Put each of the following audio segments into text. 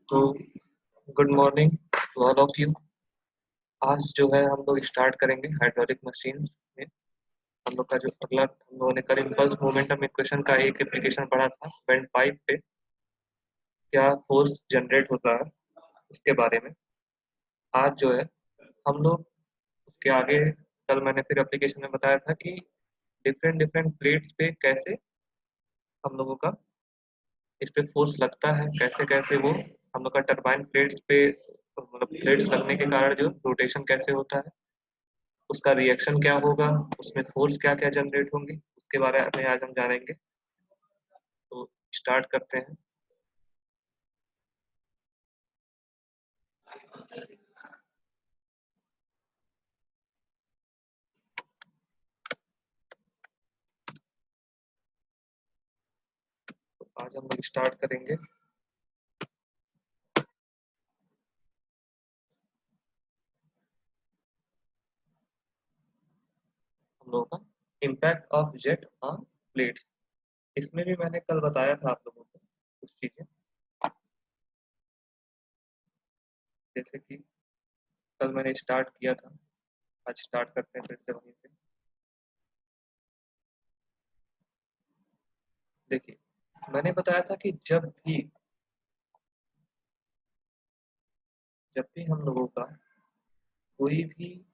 तो good morning to all of you. आज जो है हम लोग स्टार्ट करेंगे हाइड्रोलिक मशीन्स में। हम लोग का जो अगला हम लोगों ने कल इम्पल्स मोमेंटम इक्वेशन का एक एप्लीकेशन पढ़ा था बेंड पाइप पे क्या फोर्स जनरेट होता है उसके बारे में। आज जो है हम लोग उसके आगे कल मैंने फिर एप्लीकेशन में बताया था कि डिफरेंट डिफरेंट प्लेट्स पे कैसे हम लोगों का इस पे फोर्स लगता है, कैसे कैसे वो हम लोग का टरबाइन प्लेट्स पे मतलब प्लेट्स लगने के कारण जो रोटेशन कैसे होता है, उसका रिएक्शन क्या होगा, उसमें फोर्स क्या क्या जनरेट होंगी, उसके बारे में आज हम जानेंगे। तो स्टार्ट करते हैं। तो आज हम लोग स्टार्ट करेंगे हम लोगों का impact of jet on plates. इसमें भी मैंने कल बताया था आप लोगों को कुछ चीजें, जैसे कि कल मैंने स्टार्ट किया था, आज स्टार्ट करते हैं फिर से वहीं से। देखिए, मैंने बताया था कि जब भी हम लोगों का कोई भी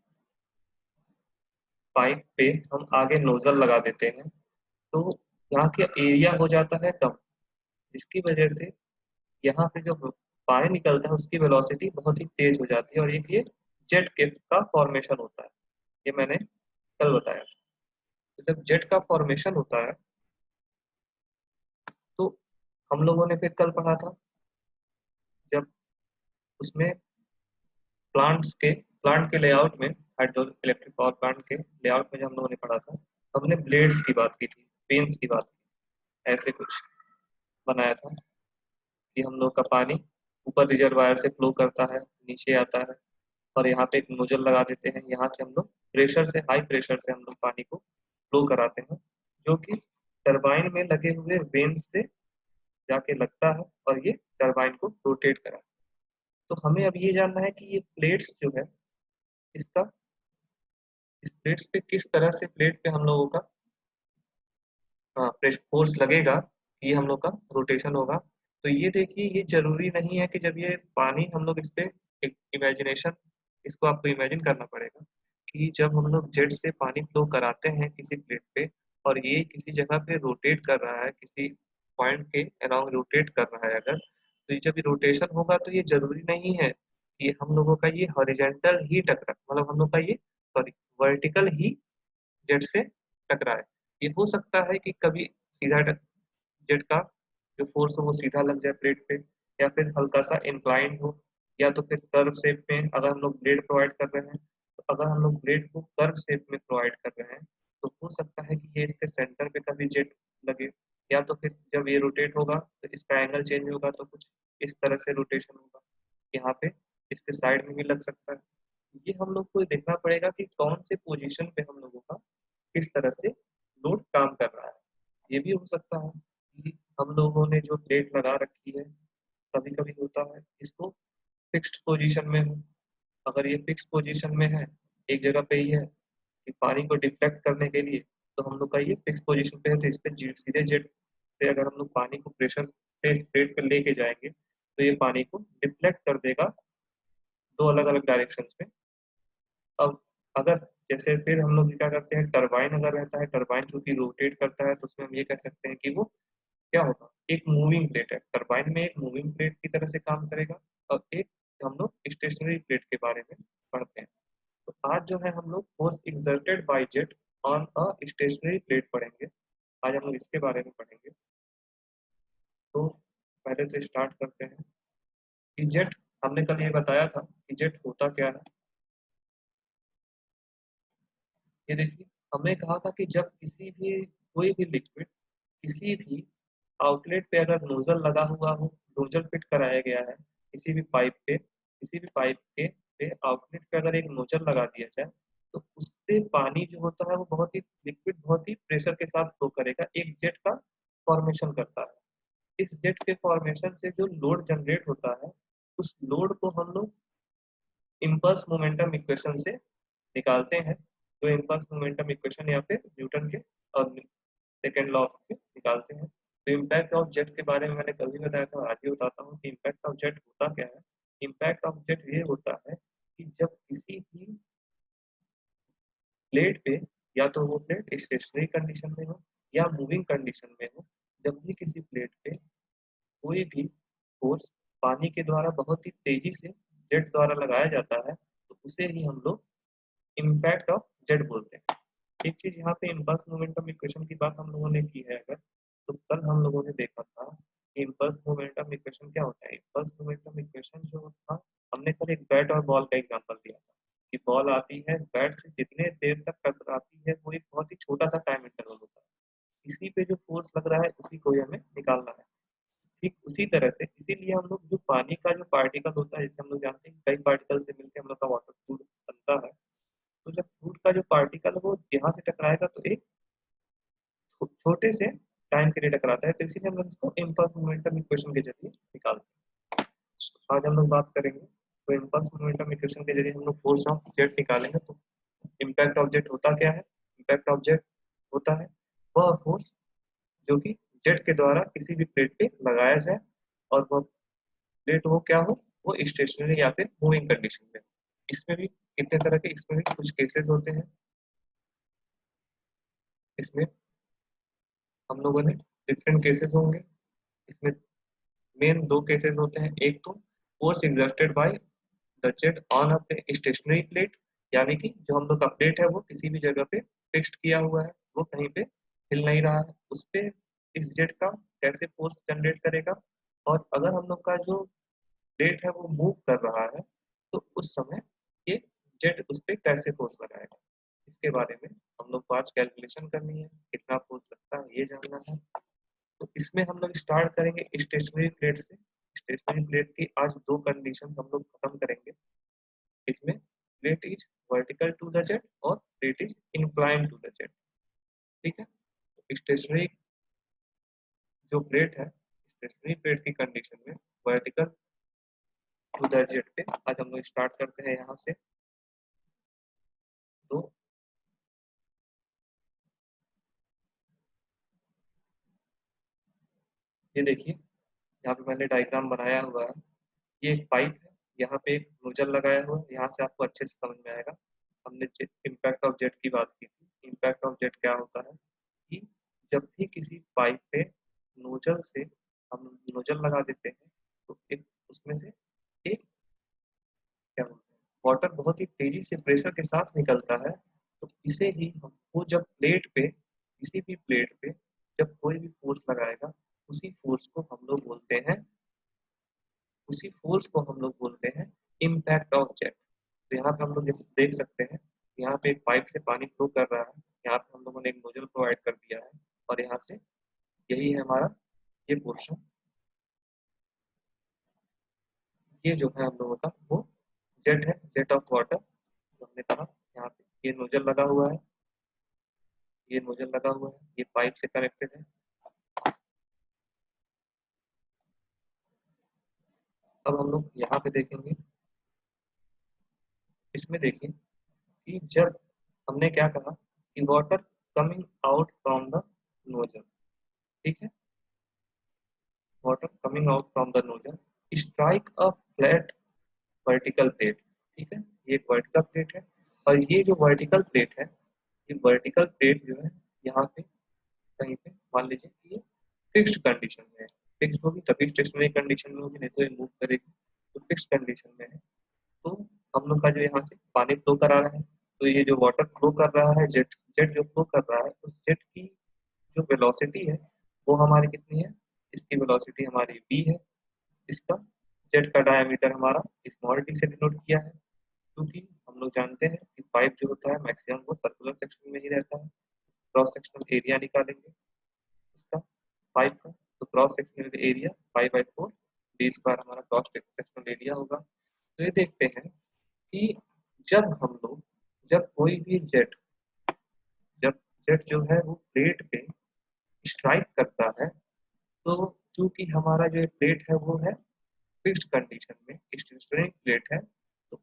पाइप पे हम आगे नोजल लगा देते हैं तो यहाँ के एरिया हो जाता है कम, जिसकी वजह से यहाँ पे जो पानी निकलता है उसकी वेलोसिटी बहुत ही तेज हो जाती है और एक ये जेट के का फॉर्मेशन होता है। ये मैंने कल बताया। तो जब जेट का फॉर्मेशन होता है तो हम लोगों ने फिर कल पढ़ा था, जब उसमें प्लांट के लेआउट में, हाइड्रो इलेक्ट्रिक पावर प्लांट के लेआउट में जब हम लोगों ने पढ़ा था, हमने ब्लेड्स की बात की थी, पेन्स की बात की, ऐसे कुछ बनाया था कि हम लोग का पानी ऊपर रिजर्वायर से फ्लो करता है, नीचे आता है और यहाँ पे एक नोजल लगा देते हैं। यहाँ से हम लोग प्रेशर से, हाई प्रेशर से हम लोग पानी को फ्लो कराते हैं, जो कि टरबाइन में लगे हुए वेन से जाके लगता है और ये टरबाइन को रोटेट कराता है। तो हमें अब ये जानना है कि ये प्लेट्स जो है, इसका इस प्लेट्स पे किस तरह से प्लेट पे हम लोगों का प्रेशर फोर्स लगेगा कि ये हम लोग का रोटेशन होगा। तो ये देखिए, ये जरूरी नहीं है कि जब ये पानी हम लोग इस पे एक इमेजिनेशन, इसको आपको इमेजिन करना पड़ेगा कि जब हम लोग जेट से पानी फ्लो कराते हैं किसी प्लेट पे और ये किसी जगह पे रोटेट कर रहा है, किसी पॉइंट के अराउंड रोटेट कर रहा है अगर, तो ये जब ये रोटेशन होगा तो ये जरूरी नहीं है कि हम लोगों का ये हॉरिजेंटल ही टकरा, मतलब हम लोग का ये सॉरी वर्टिकल ही जेट से टकराए। ये हो सकता है कि कभी सीधा जेट का जो फोर्स हो वो सीधा लग जाए प्लेट पे, या फिर हल्का सा इंक्लाइंड हो, या तो फिर कर्व शेप में अगर हम लोग ब्लेड प्रोवाइड कर रहे हैं, तो अगर हम लोग ब्लेड को कर्व शेप में प्रोवाइड कर रहे हैं तो हो सकता है कि ये इसके सेंटर पे कभी जेट लगे, या तो फिर जब ये रोटेट होगा तो इसका एंगल चेंज होगा तो कुछ इस तरह से रोटेशन होगा, यहाँ पे इसके साइड में भी लग सकता है। ये हम लोग को देखना पड़ेगा कि कौन से पोजीशन पे हम लोगों का किस तरह से लोड काम कर रहा है। ये भी हो सकता है कि हम लोगों ने जो प्लेट लगा रखी है, कभी कभी होता है इसको फिक्स्ड पोजीशन में हो। अगर ये फिक्स पोजीशन में है, एक जगह पे ही है कि पानी को डिफ्लेक्ट करने के लिए, तो हम लोग का ये फिक्स पोजीशन पे है तो इस पे सीधे जेट से अगर हम लोग पानी को प्रेशर से इस प्लेट पे लेके जाएंगे तो ये पानी को डिफ्लेक्ट कर देगा दो अलग अलग डायरेक्शन में। अब अगर जैसे फिर हम लोग क्या करते हैं, टरबाइन अगर रहता है, टरबाइन चूंकि रोटेट करता है तो उसमें हम ये कह सकते हैं कि वो क्या होगा, एक मूविंग प्लेट है। टरबाइन में एक मूविंग प्लेट की तरह से काम करेगा और एक हम लोग स्टेशनरी प्लेट के बारे में पढ़ते हैं। तो आज जो है हम लोग force exerted by jet on a stationary plate पढ़ेंगे। आज हम लोग इसके बारे में पढ़ेंगे। तो पहले तो स्टार्ट करते हैं कि जेट, हमने कल ये बताया था कि जेट होता क्या है। ये देखिए, हमने कहा था कि जब किसी भी कोई भी लिक्विड किसी भी आउटलेट पे अगर नोजल लगा हुआ हो, नोजल फिट कराया गया है किसी भी पाइप पे, किसी भी पाइप के पे आउटलेट पे अगर एक नोजल लगा दिया जाए तो उससे पानी जो होता है वो बहुत ही लिक्विड बहुत ही प्रेशर के साथ फ्लो करेगा, एक जेट का फॉर्मेशन करता है। इस जेट के फॉर्मेशन से जो लोड जनरेट होता है, उस लोड को हम लोग इम्पल्स मोमेंटम इक्वेशन से निकालते हैं। जो इम्पल्स मोमेंटम इक्वेशन या फिर न्यूटन के और सेकेंड लॉ से निकालते हैं। तो इम्पैक्ट ऑफ जेट के बारे में मैंने कल भी बताया था, आज भी बताता हूँ कि इम्पैक्ट ऑफ जेट होता क्या है। इम्पैक्ट ऑफ जेट ये होता है कि जब किसी भी प्लेट पे, या तो वो प्लेट स्टेशनरी कंडीशन में हो या मूविंग कंडीशन में हो, जब भी किसी प्लेट पे कोई भी फोर्स पानी के द्वारा बहुत ही तेजी से जेट द्वारा लगाया जाता है, तो उसे ही हम लोग इम्पैक्ट ऑफ जेट बोलते हैं। एक चीज यहाँ पे इम्पल्स मोमेंटम इक्वेशन की बात हम लोगों ने की है अगर, तो कल हम लोगों ने देखा था कि इम्पल्स मोमेंटम इक्वेशन क्या होता है। इम्पल्स मोमेंटम इक्वेशन जो था, हमने कल एक बैट और बॉल का एग्जांपल दिया था कि बॉल आती है बैट से जितने देर तक टकराती है वो एक बहुत ही छोटा सा टाइम इंटरवल होता है, इसी पे जो फोर्स लग रहा है उसी को ही हमें निकालना है। ठीक उसी तरह से इसीलिए हम लोग जो पानी का जो पार्टिकल होता है, जैसे हम लोग जानते हैं कई पार्टिकल से मिलकर हम लोग का वाटर फ्लूइड बनता है, तो जब फ्लूइड का जो पार्टिकल है वो यहाँ से टकराएगा तो एक छोटे से टाइम के लिए टकराता है, तो इसीलिए हम लोग इसको इम्पल्स मोमेंटम इक्वेशन के जरिए निकालते हैं। आज हम लोग बात करेंगे तो इम्पल्स मोमेंटम इक्वेशन के जरिए हम लोग फोर्स ऑफ जेट निकालेंगे। तो इम्पैक्ट ऑफ जेट होता क्या है? इम्पैक्ट ऑफ जेट होता है वह फोर्स जो कि जेट के द्वारा किसी भी प्लेट पे लगाया जाए, और वह प्लेट वो क्या हो, वो स्टेशनरी या फिर मूविंग कंडीशन में। इसमें भी कितने तरह के, इसमें भी कुछ केसेस होते हैं। इसमें हम लोगों ने डिफरेंट केसेस होंगे। इसमें मेन दो केसेस होते हैं। एक तो force exerted by the jet on a stationary plate, यानी कि जो हम लोग का प्लेट है वो किसी भी जगह पे फिक्स्ड किया हुआ है, वो कहीं पे हिल नहीं रहा है, उस पे इस जेट का कैसे फोर्स जनरेट करेगा। और अगर हम लोग का जो प्लेट है वो मूव कर रहा है, तो उस समय ये जेट उस पे कैसे फोर्स लगाएगा, इसके बारे में हम लोग को आज कैलकुलेशन करनी है। कितना फोर्स लगता है ये जानना है। तो इसमें हम लोग स्टार्ट करेंगे स्टेशनरी प्लेट से। स्टेशनरी प्लेट की आज दो कंडीशन हम लोग खत्म करेंगे। इसमें plate is vertical to the jet और plate is incline to the jet. ठीक है, तो स्टेशनरी जो प्लेट है, स्टेशनरी प्लेट की कंडीशन में वर्टिकल टू द जेट पे आज हम लोग स्टार्ट करते हैं यहाँ से। तो ये देखिए, यहाँ पे मैंने डायग्राम बनाया हुआ है। ये एक पाइप है, यहाँ पे एक नोजल लगाया हुआ है, यहाँ से आपको अच्छे से समझ में आएगा। हमने इम्पैक्ट ऑफ जेट की बात की थी। इम्पैक्ट ऑफ जेट क्या होता है कि जब भी किसी पाइप पे नोजल से हम नोजल लगा देते हैं, तो एक उसमें से एक क्या बोलते हैं वाटर बहुत ही तेजी से प्रेशर के साथ निकलता है। तो इसे ही हम वो जब प्लेट पे, किसी भी प्लेट पे जब कोई भी फोर्स लगाएगा, उसी फोर्स को हम लोग बोलते हैं, उसी फोर्स को हम लोग बोलते हैं इम्पैक्ट ऑफ जेट। तो यहाँ पे हम लोग जैसे देख सकते हैं, यहाँ पे एक पाइप से पानी फ्लो कर रहा है, यहाँ पे हम लोगों ने एक नोजल प्रोवाइड कर दिया है, और यहाँ से यही है हमारा ये पोर्शन। ये जो है हम लोगों का वो जेट है, जेट ऑफ वाटर जो हमने कहा। यहाँ पे ये नोजल लगा हुआ है, ये नोजल लगा हुआ है, ये पाइप से कनेक्टेड है। अब हम लोग यहाँ पे देखेंगे, इसमें देखिए कि जब हमने क्या कहा कि water coming out from the nozzle, ठीक है, water coming out from the nozzle strike a flat vertical plate. ठीक है, ये एक वर्टिकल प्लेट है, और ये जो वर्टिकल प्लेट है, ये वर्टिकल प्लेट जो है यहाँ पे कहीं पे मान लीजिए कि ये फिक्स्ड कंडीशन में है। फिक्स्ड होगी तभी स्टेशनरी कंडीशन में होगी, नहीं तो ये मूव करेगी। तो फिक्स्ड कंडीशन में है, तो हम लोग का जो यहाँ से पानी फ्लो करा रहा है, तो ये जो वाटर फ्लो कर रहा है, जेट जेट जो फ्लो कर रहा है, उस जेट की जो वेलोसिटी है वो हमारी कितनी है, इसकी वेलोसिटी हमारी v है। इसका जेट का डायमीटर हमारा स्मॉल टी से डिनोट किया है, क्योंकि हम लोग जानते हैं कि पाइप जो होता है मैक्सिमम वो सर्कुलर सेक्शन में ही रहता है। क्रॉस सेक्शनल एरिया निकालेंगे इसका पाइप का, तो cross sectional area 5/4 D square हमारा क्रॉस सेक्शनल एरिया होगा। तो ये देखते हैं कि जब हम लोग, जब कोई भी जेट, जब जेट जो है वो प्लेट पे स्ट्राइक करता है, तो चूंकि हमारा जो प्लेट है वो है फिक्स्ड कंडीशन में, स्टेशनरी प्लेट है, तो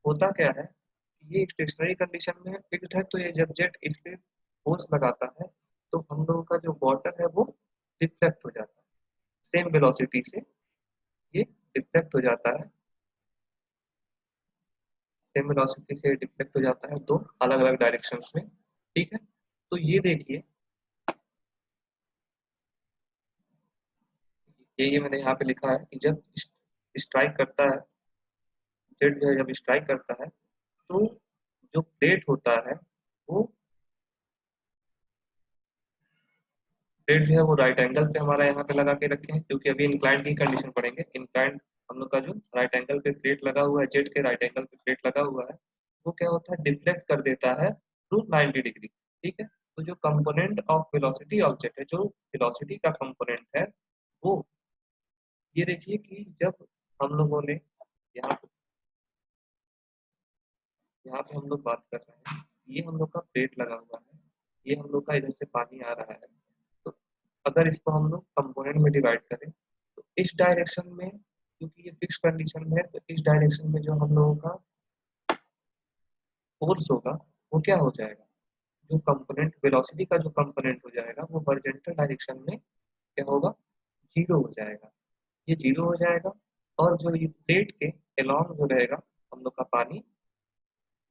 होता क्या है कि ये स्टेशनरी कंडीशन में फिक्स्ड है, तो ये जब जेट इस पे फोर्स लगाता है तो हम लोगों का जो वाटर है वो डिफ्लेक्ट हो जाता है, सेम वेलोसिटी से ये डिफ्लेक्ट हो जाता है, सेम वेलोसिटी से डिफ्लेक्ट हो जाता है दो अलग अलग डायरेक्शंस में। ठीक है, तो ये देखिए, ये मैंने यहाँ पे लिखा है कि जब स्ट्राइक करता है, जेट जो है जब स्ट्राइक करता है तो जो प्लेट होता है वो प्लेट जो है वो राइट एंगल पे हमारा यहाँ पे लगा के रखे हैं, क्योंकि अभी इंक्लाइंड की कंडीशन पढ़ेंगे। इंक्लाइंड हम लोग का जो राइट एंगल पे प्लेट लगा हुआ है, जेट के राइट एंगल पे प्लेट लगा हुआ है, वो क्या होता है, डिफ्लेक्ट कर देता है टू 90 डिग्री। ठीक है, तो जो component of velocity of jet है, जो वेलोसिटी का कंपोनेंट है वो, ये देखिए कि जब हम लोगों ने यहाँ यहाँ पे हम लोग बात कर रहे हैं, ये हम लोग का प्लेट लगा हुआ है, ये हम लोग का इधर से पानी आ रहा है, तो अगर इसको हम लोग कंपोनेंट में डिवाइड करें तो इस डायरेक्शन में, क्योंकि ये फिक्स कंडीशन में है, तो इस डायरेक्शन में जो हम लोगों का फोर्स होगा वो क्या हो जाएगा, जो कंपोनेंट वेलोसिटी का जो कंपोनेंट हो जाएगा वो हॉरिजॉन्टल डायरेक्शन में क्या होगा, जीरो हो जाएगा, ये जीरो हो जाएगा। और जो ये प्लेट के अलोंग जो रहेगा हम लोग का पानी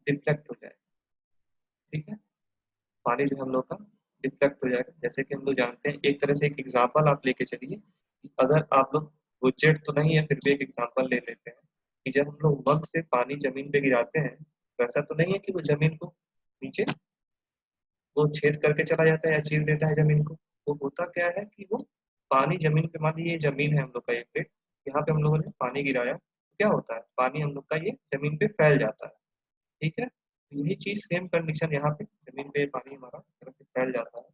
डिफ्लेक्ट हो जाएगा। ठीक है, पानी जो हम लोग का डिफ्लेक्ट हो जाएगा। जैसे कि हम लोग जानते हैं, एक तरह से एक एग्जांपल आप लेके चलिए कि अगर आप लोग, वो जेट तो नहीं है फिर भी एक एग्जांपल ले लेते हैं कि जब हम लोग मग से पानी जमीन पे गिराते हैं, वैसा तो नहीं है कि वो जमीन को नीचे वो छेद करके चला जाता है या चीर देता है जमीन को। वो होता क्या है कि वो पानी जमीन पे, मान लीजिए ये जमीन है हम लोग का, एक प्लेट, यहाँ पे हम लोगों ने पानी गिराया, तो क्या होता है, पानी हम लोग का ये जमीन पे फैल जाता है। ठीक है, यही चीज सेम कंडीशन यहाँ पे जमीन पे पानी हमारा तरह से फैल जाता है,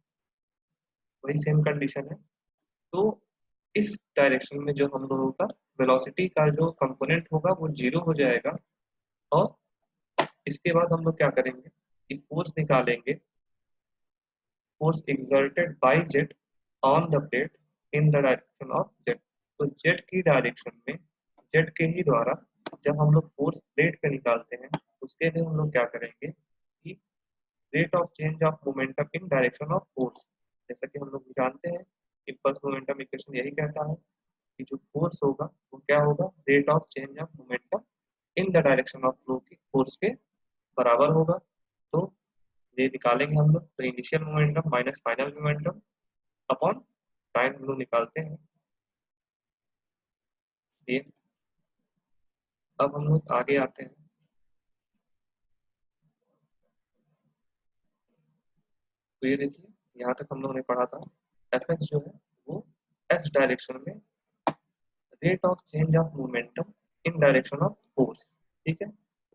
वही सेम कंडीशन है। तो इस डायरेक्शन में जो हम लोगों का वेलोसिटी का जो कंपोनेंट होगा वो जीरो हो जाएगा। और इसके बाद हम लोग क्या करेंगे कि फोर्स निकालेंगे, force exerted by jet on the plate in the direction of jet। तो जेट की डायरेक्शन में, जेट के ही द्वारा जब हम लोग फोर्स प्लेट पे निकालते हैं, उसके लिए हम लोग क्या करेंगे कि rate of change of momentum in direction of force, जैसा कि हम लोग जानते हैं इम्पल्स मोमेंटम इक्वेशन यही कहता है कि जो फोर्स होगा वो क्या होगा, rate of change of momentum in the direction of flow की फोर्स के बराबर होगा। तो ये निकालेंगे हम लोग, तो initial momentum minus final momentum upon time हम लोग निकालते हैं ये। अब हम लोग आगे आते हैं, तो ये देखिए यहाँ तक हम लोगों ने पढ़ा था, एफ एक्स जो है वो एक्स डायरेक्शन में rate of change of momentum in direction of force. ठीक है,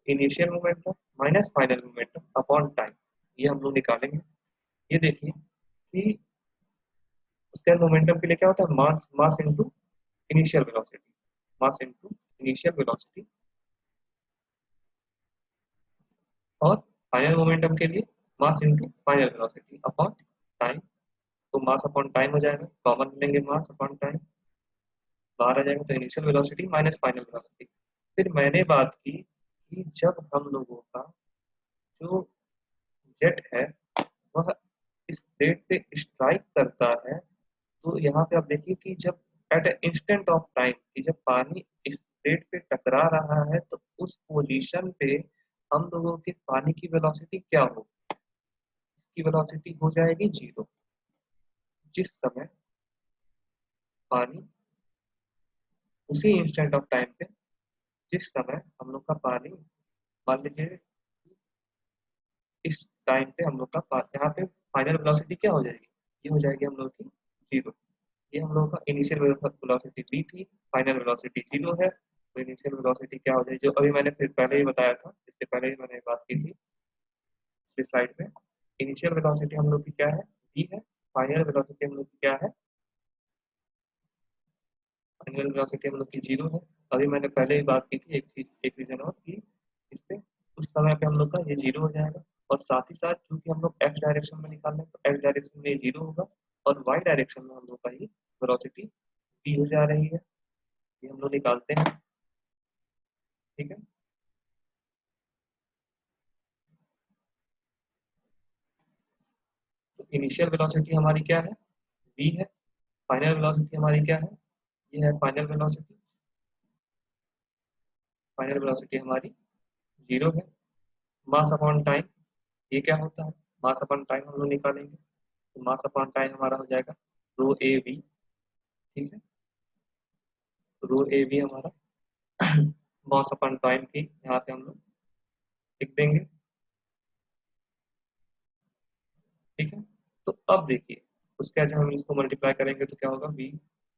initial momentum minus final momentum upon time, ये हम लोग निकालेंगे। ये देखिए कि उसके मोमेंटम के लिए क्या होता है, mass mass into initial velocity, mass into initial velocity. और फाइनल मोमेंटम के लिए mass into final velocity upon time. तो मास अपॉन टाइम हो जाएगा, कॉमन लेंगे मास अपॉन टाइम, बाहर आ जाएगा, तो initial velocity minus final velocity. फिर मैंने बात की कि जब हम लोगों का जो जेट है वह इस प्लेट पे स्ट्राइक करता है, तो यहाँ पे आप देखिए कि जब एट इंस्टेंट ऑफ टाइम कि जब पानी इस प्लेट पे टकरा रहा है, तो उस पोजीशन पे हम लोगों के पानी की वेलोसिटी क्या हो, इसकी वेलोसिटी हो जाएगी जीरो। जिस समय पानी उसी इंस्टेंट ऑफ टाइम पे, जिस समय हम लोग का पानी, मान लीजिए इस टाइम पे हम लोग का यहाँ पे फाइनल वेलोसिटी क्या हो जाएगी, ये हो जाएगी हम लोग की जीरो। ये हम लोगों का इनिशियल वेलोसिटी बी थी, फाइनल वेलोसिटी जीरो है, तो इनिशियल वेलोसिटी क्या हो जाएगी, जो अभी मैंने फिर पहले ही बताया था, इससे पहले ही मैंने बात की थी इस स्लाइड में। इनिशियल वेलोसिटी हम लोग की क्या है, बी है, फाइनल वेलोसिटी हम लोग की क्या है, फाइनल वेलोसिटी हम लोग की जीरो है। अभी मैंने पहले ही बात की थी एक चीज, एक रीजन और कि इस पे उस समय पे हम लोग का ये जीरो हो जाएगा। और साथ ही साथ चूंकि हम लोग एक्स डायरेक्शन में निकाल रहे हैं, तो एक्स डायरेक्शन में ये जीरो होगा और वाई डायरेक्शन में हम लोग का ये वेलोसिटी पी हो जा रही है, ये हम लोग निकालते हैं। ठीक है, तो इनिशियल वेलोसिटी हमारी क्या है, v है। फाइनल वेलोसिटी हमारी क्या है, ये है फाइनल वेलोसिटी। फाइनल वेलोसिटी हमारी 0 है। मास अपॉन टाइम, ये क्या होता है, मास अपॉन टाइम हम लोग निकालेंगे, तो मास अपॉन टाइम हमारा हो जाएगा रो ए वी। ठीक है, रो ए वी हमारा मास अपॉन टाइम की यहाँ पे हम लोग लिख देंगे। ठीक है, तो अब देखिए उसके आज हम इसको मल्टीप्लाई करेंगे तो क्या होगा, v,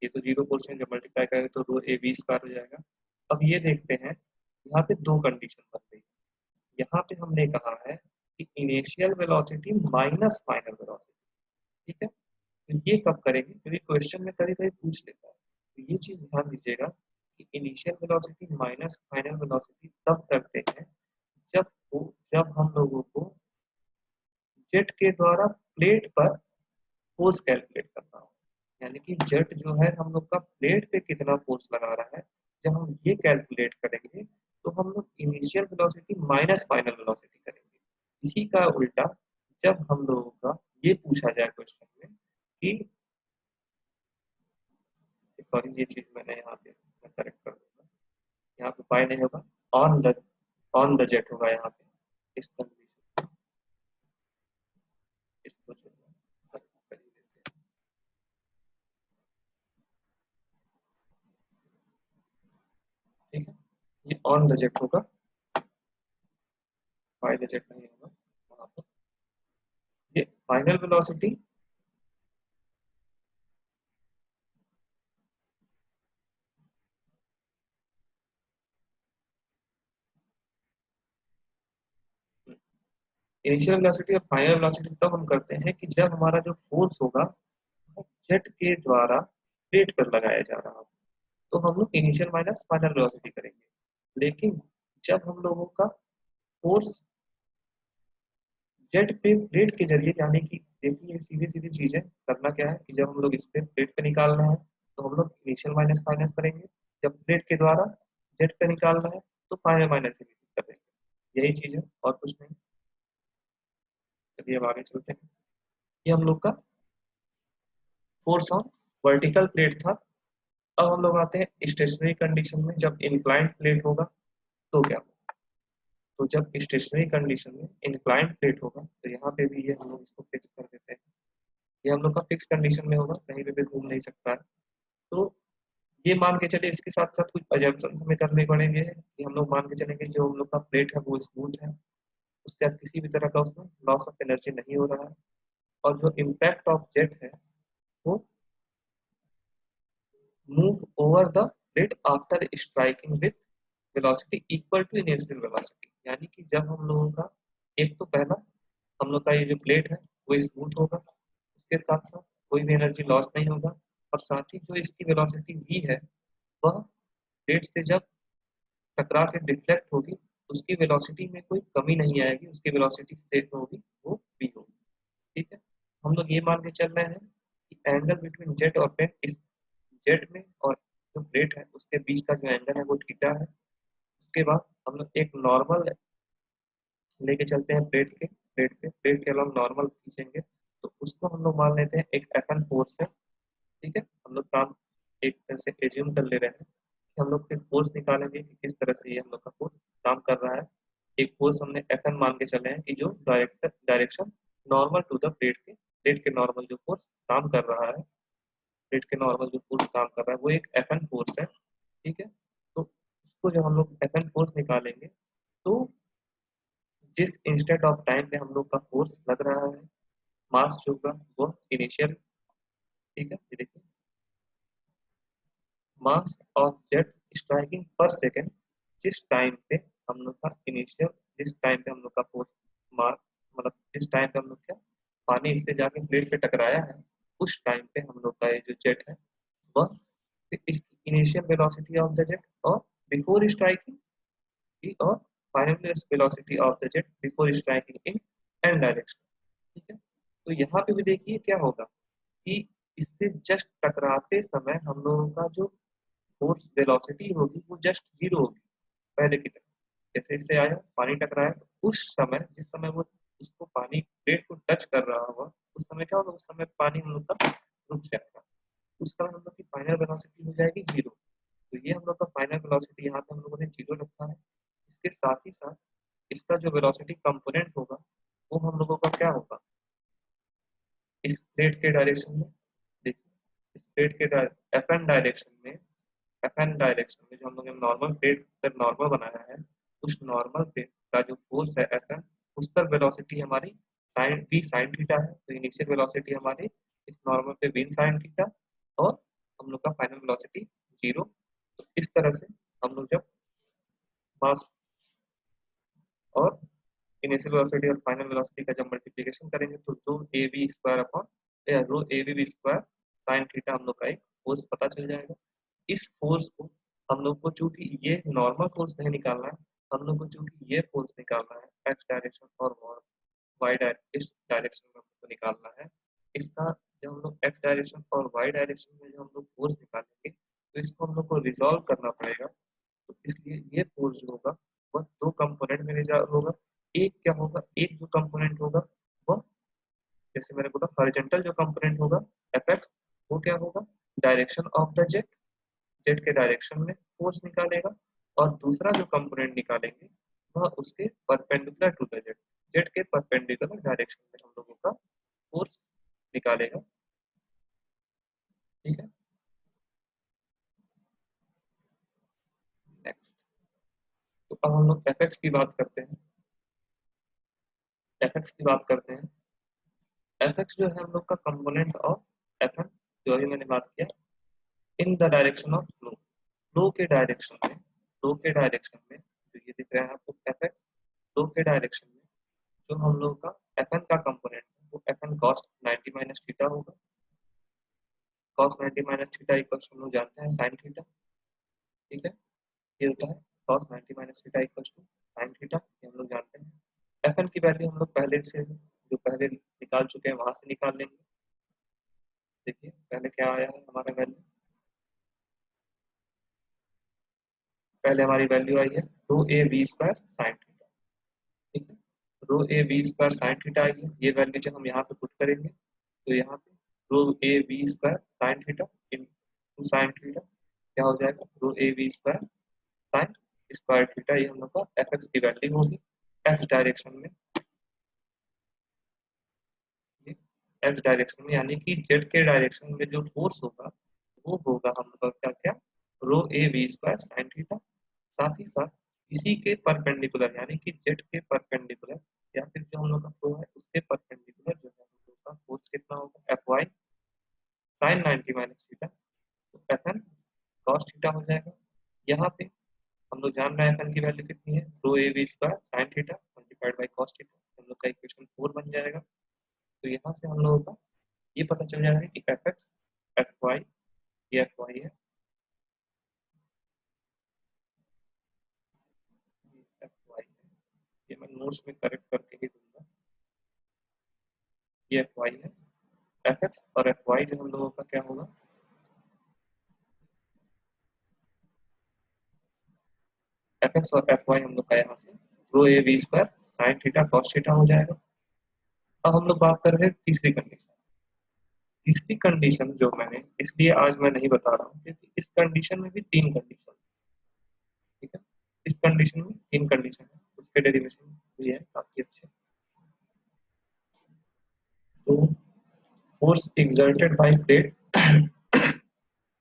ये तो 0 जब मल्टीप्लाई करेंगे तो रो ए वी स्क्वायर हो जाएगा। अब ये देखते हैं, यहाँ पे दो कंडीशन बन गई। यहाँ पे हमने कहा है कि initial velocity minus final velocity. ठीक है, तो ये कब करेंगे, क्योंकि क्वेश्चन में कभी कभी पूछ लेता है, तो ये चीज ध्यान दीजिएगा कि initial velocity minus final velocity तब करते हैं जब जब हम लोगों को जेट के द्वारा प्लेट पर फोर्स कैलकुलेट करना हो। यानी कि जेट जो है हम लोग का प्लेट पे कितना फोर्स लगा रहा है, जब हम ये कैलकुलेट करेंगे तो हम लोग initial velocity minus final velocity करेंगे। इसी का उल्टा जब हम लोगों का ये पूछा जाए क्वेश्चन में कि, सॉरी ये चीज मैंने यहाँ पे मैं करेक्ट कर दूंगा, यहाँ पे बाय नहीं होगा, ऑन द जेट होगा यहाँ पे। इस कंडीशन इसको जो है correct कर ही देते हैं। ठीक है, ये ऑन द जेट होगा, बाय द जेट नहीं होगा वहाँ पर। ये फाइनल वेलोसिटी इनिशियल वेलोसिटी और फाइनल वेलोसिटी तब हम करते हैं कि जब हमारा जो फोर्स होगा वो जेट के द्वारा प्लेट पर लगाया जा रहा हो, तो हम लोग इनिशियल माइनस फाइनल वेलोसिटी करेंगे। लेकिन जब हम लोगों का फोर्स जेट पे प्लेट के जरिए, यानी कि देखिए सीधी सीधी चीजें करना क्या है कि जब हम लोग इस पे प्लेट पे निकालना है तो हम लोग इनिशियल माइनस फाइनल करेंगे, जब प्लेट के द्वारा जेट पे निकालना है तो फाइनल माइनस कर देंगे। यही चीज है और कुछ नहीं। चलिए अब आगे चलते हैं। ये हम लोग का फोर्स ऑन वर्टिकल प्लेट था। अब हम लोग आते हैं स्टेशनरी कंडीशन में, जब इंक्लाइंड प्लेट होगा तो क्या होगा। तो जब स्टेशनरी कंडीशन में इंक्लाइंड प्लेट होगा तो यहाँ पे भी ये हम लोग इसको फिक्स कर देते हैं। ये हम लोग का फिक्स कंडीशन में होगा, कहीं पे भी घूम नहीं सकता है। तो ये मान के चले, इसके साथ साथ कुछ अजम्पशन हमें करने पड़ेंगे कि हम लोग मान के चलेंगे जो हम लोग का प्लेट है वो स्मूथ है, उसके बाद किसी भी तरह का उसमें लॉस ऑफ एनर्जी नहीं हो रहा है, और जो इम्पैक्ट ऑफ जेट है वो move over the plate after striking with velocity equal to initial velocity. यानी कि जब हम लोगों का एक तो पहला हम लोग का ये जो प्लेट है वो स्मूथ होगा, उसके साथ साथ कोई भी एनर्जी लॉस नहीं होगा, और साथ ही जो इसकी वेलोसिटी v है वह प्लेट से जब टकरा के डिफ्लेक्ट होगी उसकी वेलोसिटी में कोई कमी नहीं आएगी, उसकी वेलोसिटी सेम होगी, वो v होगी। ठीक है, हम लोग ये मान के चल रहे हैं कि एंगल बिटवीन जेट और प्लेट, इस जेट में और जो प्लेट है उसके बीच का जो एंगल है वो थीटा है। उसके बाद हम लोग एक नॉर्मल लेके चलते हैं प्लेट के अलॉन्ग नॉर्मल खींचेंगे, तो उसको हम लोग मान लेते हैं एक एफएन फोर्स है। ठीक है, हम लोग काम एक तरह से एज्यूम कर ले रहे हैं कि हम लोग फिर फोर्स निकालेंगे कि किस तरह से ये हम लोग का फोर्स काम कर रहा है। एक फोर्स हमने एफएन मान के चले हैं कि जो direction normal to the plate के नॉर्मल जो फोर्स काम कर रहा है, प्लेट के नॉर्मल जो फोर्स काम कर रहा है वो एक एफएन फोर्स है। ठीक है, तो उसको जब हम लोग एफएन फोर्स निकालेंगे तो जिस इंस्टेंट ऑफ टाइम पे हम लोग का फोर्स लग रहा है, मास जो होगा वो इनिशियल। ठीक है, ये देखिए मास ऑफ जेट स्ट्राइकिंग पर सेकेंड, जिस टाइम पे हम लोग का इनिशियल, जिस टाइम पे हम लोग का फोर्स मास, मतलब जिस टाइम पे हम लोग क्या पानी इससे जाके प्लेट पे टकराया है, उस टाइम पे हम लोग का ये जो जेट है वह initial velocity of the jet और बिफोर स्ट्राइकिंग, और final velocity of the jet before striking in an direction. ठीक है, तो यहाँ पे भी देखिए क्या होगा कि इससे जस्ट टकराते समय हम लोगों का जो फोर्स वेलोसिटी होगी वो जस्ट जीरो होगी पहले की तरह। जैसे इससे आया पानी टकराया तो उस समय जिस समय वो उसको पानी प्लेट को टच कर रहा होगा उस समय क्या होगा, उस समय पानी हम लोग का रुक जाएगा, उस समय हम लोग की फाइनल वेलोसिटी हो जाएगी जीरो। तो ये हम लोग का फाइनल वेलोसिटी यहाँ पे हम लोगों ने जीरो रखा है। इसके साथ ही साथ इसका जो वेलोसिटी कंपोनेंट होगा वो हम लोगों का क्या होगा, इस प्लेट के डायरेक्शन में। देखिए इस प्लेट के एफ एन डायरेक्शन में, एफएन डायरेक्शन में जो हम लोग ने नॉर्मल प्लेट पर नॉर्मल बनाया है, उस नॉर्मल प्लेट का जो फोर्स है एफएन, उस पर वेलोसिटी हमारी साइन वी साइन थीटा है। तो इनिशियल वेलोसिटी हमारी इस नॉर्मल पे वी साइन थीटा और हम लोग का फाइनल वेलोसिटी जीरो। तो इस तरह से हम लोग जब मास और इनिशियल वेलोसिटी और फाइनल वेलोसिटी का जब मल्टीप्लिकेशन करेंगे तो rho A V square upon या rho A V square sine theta हम लोग का एक फोर्स पता चल जाएगा। इस फोर्स को हम लोग को चूंकि ये नॉर्मल फोर्स नहीं निकालना है, हम लोग को चूंकि ये फोर्स निकालना है एक्स डायरेक्शन और वाई डायरेक्शन, इस डायरेक्शन में हमको निकालना है इसका। जब हम लोग एक्स डायरेक्शन और वाई डायरेक्शन में जब हम लोग फोर्स निकालेंगे तो इसको हम लोग को रिजॉल्व करना पड़ेगा। तो इसलिए ये फोर्स जो होगा वह दो कंपोनेंट में रिजॉल्व होगा। एक क्या होगा, एक जो कंपोनेंट होगा वह जैसे मैंने बोला हॉरिजॉन्टल जो कंपोनेंट होगा एफ एक्स, वो क्या होगा direction of the jet, jet के डायरेक्शन में फोर्स निकालेगा। और दूसरा जो कंपोनेंट निकालेंगे वह उसके perpendicular to the jet, jet के परपेंडिकुलर डायरेक्शन में हम लोगों का फोर्स निकालेगा। ठीक है, नेक्स्ट। तो अब हम लोग एफ एक्स की बात करते हैं, एफ एक्स की बात करते हैं। एफ एक्स जो है हम लोग का कंपोनेंट ऑफ एफ एन, जो अभी मैंने बात किया in the direction of flow, flow के डायरेक्शन में, फ्लो के डायरेक्शन में जो ये दिख रहा है आपको एफ एक्स, फ्लो के डायरेक्शन में जो हम लोग का एफ एन का कंपोनेंट है वो F N cos 90 minus theta होगा। कॉस 90 माइनस थीटा इक्वल हम लोग जानते हैं साइन थीटा। ठीक है, ये होता है cos 90 minus theta equal to sine theta, ये हम लोग जानते हैं। एफ एन की वैल्यू हम लोग पहले से जो पहले निकाल चुके हैं वहां से निकाल लेंगे। देखिए पहले क्या आया है हमारा वैल्यू, पहले हमारी वैल्यू आई है rho A B square sine theta. ठीक है, rho A B square sine theta आई है, ये वैल्यू जब हम यहाँ पे पुट करेंगे तो यहाँ पे rho A B square sine theta into sine theta क्या हो जाएगा, rho A B square sine square theta, ये हम लोग का एफ एक्स की वैल्यू होगी एक्स डायरेक्शन में। एक्स डायरेक्शन में यानी कि जेड के डायरेक्शन में जो फोर्स होगा वो होगा हम लोग का क्या क्या, rho A B square sine theta. साथ ही साथ इसी के परपेंडिकुलर यानी कि जेड के परपेंडिकुलर या फिर जो हम लोग का फ्लो है उसके परपेंडिकुलर जो है हम लोग का फोर्स कितना होगा F Y sine 90 minus theta, तो एफ एन कॉस थीटा हो जाएगा। यहाँ पे हम लोग जान रहे हैं एफ एन की वैल्यू कितनी है, rho A B square sine theta multiplied by cos theta, हम लोग का इक्वेशन 4 बन जाएगा। तो यहाँ से हम लोगों का ये पता चल जाएगा कि एफ एक्स एफ वाई, ये एफ वाई है, ये एफ वाई है, ये मैं नोट्स में करेक्ट करके ही दूंगा, ये एफ वाई है। एफ एक्स और एफ वाई जो हम लोगों का क्या होगा, एफ एक्स और एफ वाई हम लोग का यहाँ से rho A B square sine theta cos theta हो जाएगा। अब हम लोग बात कर रहे हैं तीसरी कंडीशन। तीसरी कंडीशन जो मैंने इसलिए आज मैं नहीं बता रहा हूँ क्योंकि इस कंडीशन में भी तीन कंडीशन, ठीक है, इस कंडीशन में तीन कंडीशन है, उसके डेरिवेशन भी है काफी अच्छे। तो force exerted bye plate,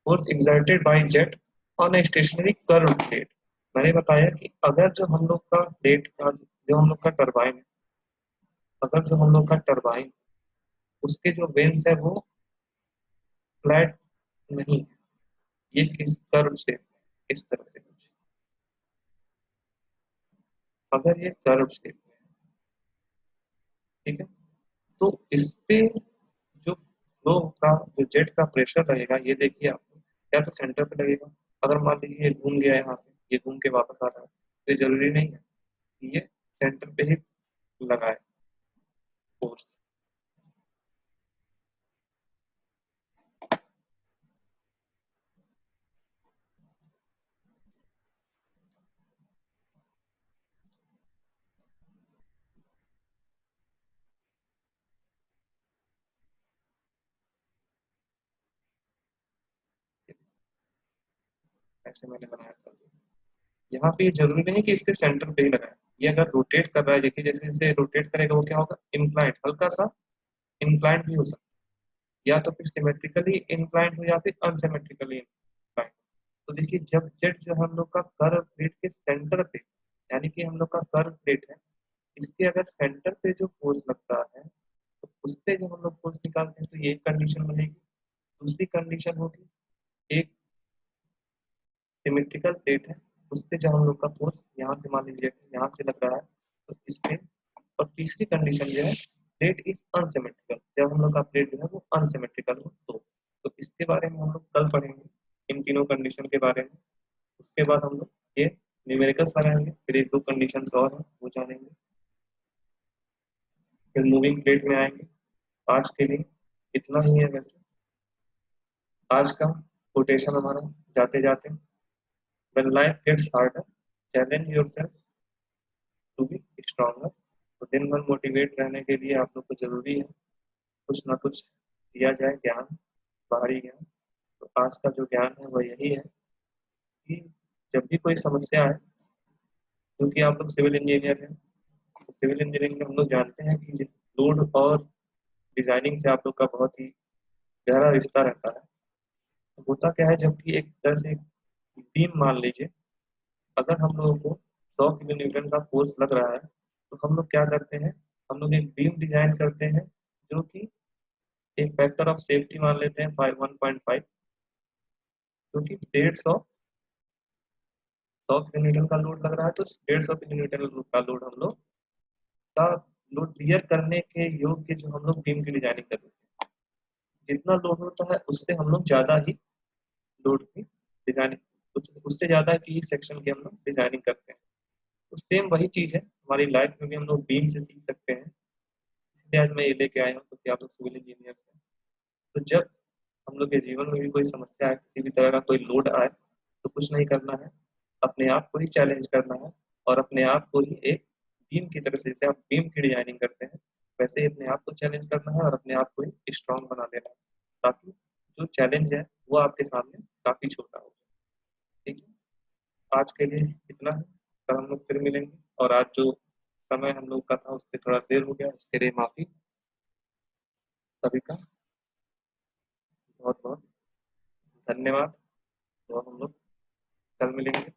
force exerted by jet on a stationary curve plate. मैंने बताया कि अगर जो हम लोग का प्लेट का जो हम लोग का टरबाइन, अगर जो हम लोग का टरबाइन उसके जो वेन्स है वो फ्लैट नहीं है, ये किस कर्व शेप है इस तरह से कुछ, अगर ये कर्व शेप है, ठीक है, तो इस पे जो फ्लो का जो जेट का प्रेशर रहेगा ये देखिए आपको, या तो सेंटर पे लगेगा, अगर मान लीजिए ये घूम गया है यहाँ पे, ये घूम के वापस आ रहा है तो ये जरूरी नहीं है कि ये सेंटर पे ही लगाए फोर्स। ऐसे मैंने बनाया था। यहाँ पे ये जरूरी नहीं कि इसके सेंटर पे ही लगाए, ये अगर रोटेट कर रहा है, देखिए जैसे जैसे रोटेट करेगा वो क्या होगा, इंक्लाइंट, हल्का सा इंक्लाइंट भी हो सकता है, या तो फिर सिमेट्रिकली इंक्लाइंट हो या फिर अनसिमेट्रिकली इंक्लाइंट। तो देखिए जब जेट जो हम लोग का कर्व प्लेट के सेंटर पे, यानी कि हम लोग का कर्व प्लेट है, इसके अगर सेंटर पे जो फोर्स लगता है तो उस पे जो हम लोग फोर्स निकालते हैं, तो ये एक कंडीशन बनेगी। दूसरी कंडीशन होगी, एक सिमेट्रिकल प्लेट है, उस पे जो हम लोग का फोर्स यहाँ से मान लीजिए यहाँ से लग रहा है, तो इस पे। और तीसरी कंडीशन जो है, प्लेट इज अनसिमेट्रिकल, जब हम लोग का प्लेट जो है वो अनसिमेट्रिकल हो तो इसके बारे में हम लोग कल पढ़ेंगे, इन तीनों कंडीशन के बारे में। उसके बाद हम लोग ये न्यूमेरिकल्स लगाएंगे, फिर एक दो कंडीशन और हैं वो जानेंगे, फिर मूविंग प्लेट में आएंगे। आज के लिए इतना ही है वैसे आज का कोटेशन हमारा, जाते जाते, when life gets harder challenge yourself to be stronger। तो दिन भर मोटिवेट रहने के लिए आप लोग को जरूरी है कुछ ना कुछ दिया जाए ज्ञान, बाहरी ज्ञान। तो आज का जो ज्ञान है वह यही है कि जब भी कोई समस्या है, क्योंकि आप लोग सिविल इंजीनियर हैं, तो सिविल इंजीनियरिंग में हम लोग जानते हैं कि लोड और डिजाइनिंग से आप लोग का बहुत ही गहरा रिश्ता रहता है। तो होता क्या है, जबकि एक तरह से बीम मान लीजिए, अगर हम लोगों को 100 किलो न्यूटन का फोर्स लग रहा है, तो हम लोग क्या करते हैं, हम लोग एक बीम डिजाइन करते हैं जो कि एक फैक्टर ऑफ सेफ्टी मान लेते हैं 1.5, जो कि 150 किलो न्यूटन का लोड लग रहा है, तो 150 किलो न्यूटन का लोड हम लोग का लोड बियर करने के योग्य जो हम लोग बीम की डिजाइनिंग कर रहे हैं, जितना लोड होता है उससे हम लोग ज्यादा ही लोड की डिजाइनिंग, उससे ज्यादा की सेक्शन की हम लोग डिजाइनिंग करते हैं। तो सेम वही चीज है हमारी लाइफ में भी, हम लोग बीम से सीख सकते हैं। इसलिए आज मैं ये लेके आया हूँ, क्योंकि आप लोग सिविल इंजीनियर्स हैं। तो जब हम लोग के जीवन में भी कोई समस्या है, किसी भी तरह का कोई लोड आए, तो कुछ नहीं करना है, अपने आप को ही चैलेंज करना है, और अपने आप को ही एक बीम की तरह से, जैसे आप बीम की डिजाइनिंग करते हैं, वैसे ही अपने आप को चैलेंज करना है और अपने आप को ही स्ट्रांग बना देना है, ताकि जो चैलेंज है वो आपके सामने काफी छोटा हो। ठीक है, आज के लिए इतना है, कल हम लोग फिर मिलेंगे। और आज जो समय हम लोग का था उससे थोड़ा देर हो गया, उसके लिए माफी सभी का, बहुत बहुत धन्यवाद। तो हम लोग कल मिलेंगे।